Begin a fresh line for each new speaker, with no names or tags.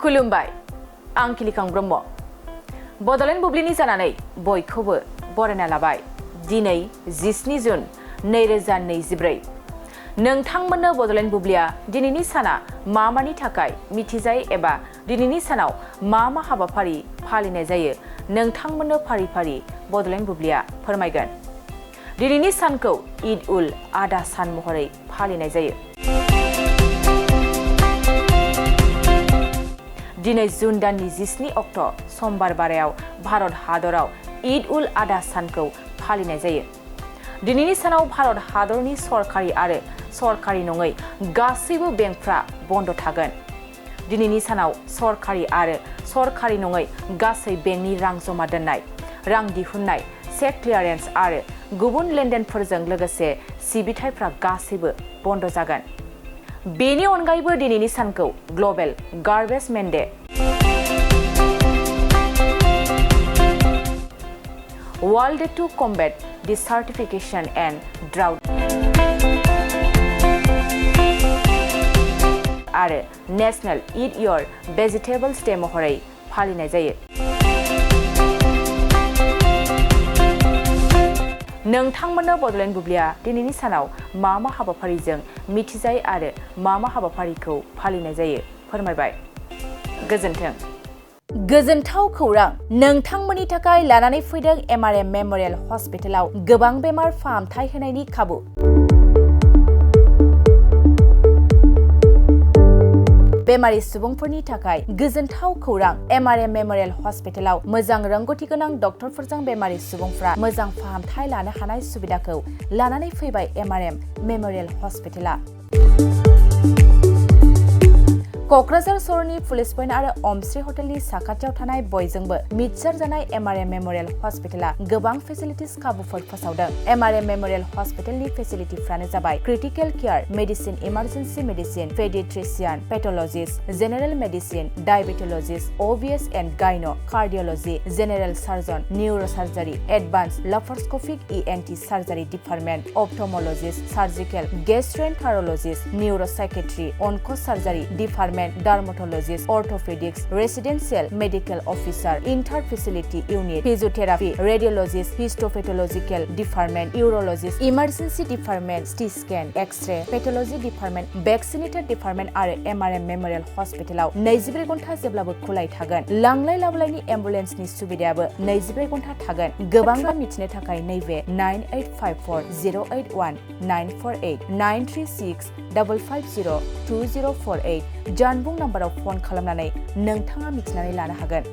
खुलुमबाय आं किलिकां ब्रह्म बड'लेण्ड बुब्लिनि जानानै बयखौबो बरायना लाबाय दिनै 17 जुन 2024 नोंथांमोननो बड'लेण्ड बुब्लिया दिनैनि साना मानि थाखाय मिथिजायो एबा दिनैनि सानाव मा हाबाफारि फालिनाय जायो नोंथांमोननो फारि फारि बड'लेण्ड बुब्लिया फोरमायगोन दिनैनि सानखौ ईद उल आधा सान महरै फालिनाय जायो दिनै जुन दाननि 17 अक्ट' समबार बारायाव भारत हादराव ईद उल आधा सानखौ फालिनाय जायो दिनैनि सानाव भारत हादरनि सरकारि आरो सरकारि नङै गासैबो बेंकफ्रा बन्द थागोन दिनैनि सानाव सरकारि आरो सरकारि नङै गासै बेंकनि रां जमा दोननाय रां दिहुननाय चेक क्लियारेन्स आरो गुबुन लेनदेनफोरजों लोगोसे सिबिथायफ्रा गासैबो बन्द जागोन बेनि अनगायैबो दिनैनि सानखौ global garbage man day world day to combat desertification and drought आरो national eat your vegetables day महरै फालिनाय जायो नोंथांमोननो बड'लेण्ड बुब्लिया दिनैनि सानाव मा हाबाफारिजों मिथिजायो आरो मा हाबाफारिखौ फालिनाय जायो फोरमायबाय गोजोन्थों गोजोनथाव खौरां नोंथांमोननि थाखाय लानानै फैदों एमआरएम मेम'रियेल हस्पिटालाव गोबां बेमार फाहामथाय होनायनि खाबु बेमारि सुबुंफोरनि थाखाय गोजोनथाव खौरां एमआरएम मेम'रियेल हस्पिटालाव मोजां रोंगौथि गोनां डक्टरफोरजों बेमारि सुबुंफ्रा मोजां फाहामथाय लानो हानाय सुबिदाखौ लानानै फैबाय एमआरएम मेम'रियेल हस्पिटाला क'क्राझार सहरनि पुलिस पइन्ट आरो अमश्री हटेलनि साखाथियाव थानाय बयजोंबो मिथिसार जानाय एमआरएम मेम'रियेल हस्पिटाला गोबां फेसिलिटिस खाबुफोर फोसावदों एमआरएम मेम'रियेल हस्पिटालनि फेसिलिटिफ्रानो जाबाय critical care medicine emergency medicine paediatrician pathologist general medicine diabetologist OBS and gynae cardiology general surgeon neurosurgery advanced laparoscopic ENT surgery department ophthalmologist surgical gastroenterologist neuropsychiatry onco surgery department dermatologist orthopaedics residential medical officer inter facility unit physiotherapy radiologist histopathological department urologist emergency department CT scan X ray pathology department vaccinator department आरो MRM memorial हस्पिटालाव 24 घन्टा जेब्लाबो खुलाय थागोन लांलाय लाबोलायनि एम्बुलेन्सनि सुबिदायाबो 24 घन्टा थागोन गोबां मिथिनो थाखाय नैबे 9854081948 93655020048 जानबुं नाम्बाराव फन खालामनानै नोंथाङा मिथिनानै लानो हागोन